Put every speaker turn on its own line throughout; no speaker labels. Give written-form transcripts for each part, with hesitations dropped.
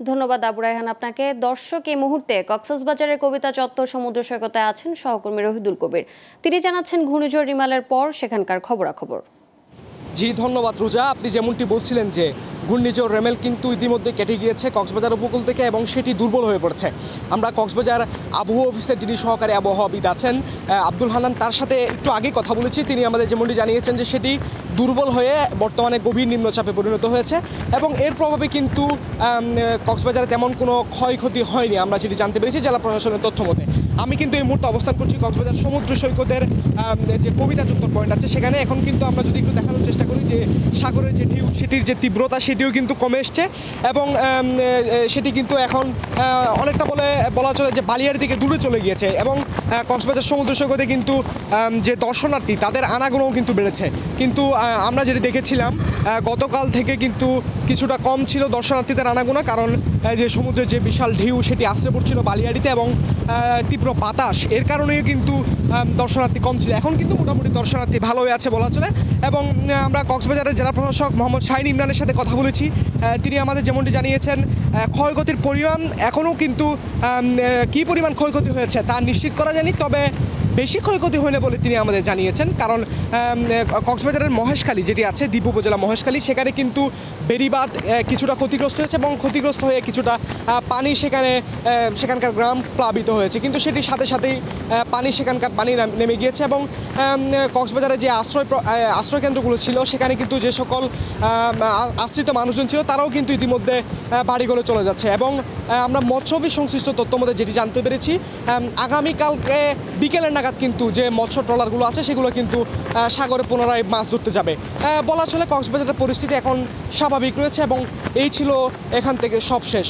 ধন্যবাদ আবু রায়হান আপনাকে। দর্শক এই মুহূর্তে কক্সবাজারের কবিতা চত্বর সমুদ্র সৈকতে আছেন সহকর্মী রহিদুল কবির। তিনি জানাচ্ছেন ঘূর্ণিঝড় রিমালের পর সেখানকার খবরাখবর।
জি ধন্যবাদ রোজা। আপনি যেমনটি বলছিলেন যে ঘূর্ণিঝড় রেমেল কিন্তু ইতিমধ্যে কেটে গিয়েছে কক্সবাজার উপকূল থেকে এবং সেটি দুর্বল হয়ে পড়েছে। আমরা কক্সবাজার আবহাওয়া অফিসের যিনি সহকারী আবহাওয়াবিদ আছেন আব্দুল হান্নান, তার সাথে একটু আগে কথা বলেছি। তিনি আমাদের যেমনটি জানিয়েছেন যে সেটি দুর্বল হয়ে বর্তমানে গভীর নিম্নচাপে পরিণত হয়েছে এবং এর প্রভাবে কিন্তু কক্সবাজারে তেমন কোনো ক্ষয়ক্ষতি হয়নি, আমরা যেটি জানতে পেরেছি জেলা প্রশাসনের তথ্য মতে। আমি কিন্তু এই মুহূর্তে অবস্থান করছি কক্সবাজার সমুদ্র সৈকতের যে কবিতা চত্বর পয়েন্ট আছে সেখানে। এখন কিন্তু আমরা যদি একটু দেখানোর চেষ্টা করি যে সাগরের যে ঢেউ সেটির যে তীব্রতা সেটিও কিন্তু কমে এসছে এবং সেটি কিন্তু এখন অনেকটা বলা চলে যে বালিয়ার দিকে দূরে চলে গিয়েছে এবং কক্সবাজার সমুদ্র সৈকতে কিন্তু যে দর্শনার্থী তাদের আনাগোনাও কিন্তু বেড়েছে। কিন্তু আমরা যেটি দেখেছিলাম গতকাল থেকে কিন্তু কিছুটা কম ছিল দর্শনার্থীদের আনাগোনা, কারণ যে সমুদ্রের যে বিশাল ঢেউ সেটি আশ্রে পড়ছিল বালিয়াড়িতে এবং তীব্র বাতাস, এর কারণেও কিন্তু দর্শনার্থী কম ছিল। এখন কিন্তু মোটামুটি দর্শনার্থী ভালো হয়ে আছে বলা চলে। এবং আমরা কক্সবাজারের জেলা প্রশাসক মোহাম্মদ শাহিন ইমরানের সাথে কথা বলেছি। তিনি আমাদের যেমনটি জানিয়েছেন ক্ষয়ক্ষতির পরিমাণ এখনও কিন্তু কী পরিমাণ ক্ষয়ক্ষতি হয়েছে তা নিশ্চিত করা যায়নি, তবে বেশি ক্ষয়ক্ষতি হয়নি বলে তিনি আমাদের জানিয়েছেন। কারণ কক্সবাজারের মহেশখালী যেটি আছে দ্বীপ উপজেলা মহেশখালী, সেখানে কিন্তু বেড়িবাঁধ কিছুটা ক্ষতিগ্রস্ত হয়েছে এবং ক্ষতিগ্রস্ত হয়ে কিছুটা পানি সেখানকার গ্রাম প্লাবিত হয়েছে, কিন্তু সেটির সাথে সাথেই সেখানকার পানি নেমে গিয়েছে এবং কক্সবাজারে যে আশ্রয়কেন্দ্রগুলো ছিল সেখানে কিন্তু যে সকল আশ্রিত মানুষজন ছিল তারাও কিন্তু ইতিমধ্যে বাড়িঘরে চলে যাচ্ছে। এবং আমরা মৎস্য অফিস সংশ্লিষ্ট তথ্য মধ্যে যেটি জানতে পেরেছি আগামীকালকে বিকেলের নাগাদ কিন্তু যে মৎস্য ট্রলারগুলো আছে সেগুলো কিন্তু সাগরে পুনরায় মাছ ধরতে যাবে। বলা চলে কক্সবাজারের পরিস্থিতি এখন স্বাভাবিক রয়েছে এবং এই ছিল এখান থেকে সব শেষ।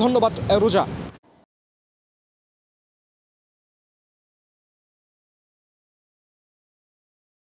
ধন্যবাদ রোজা।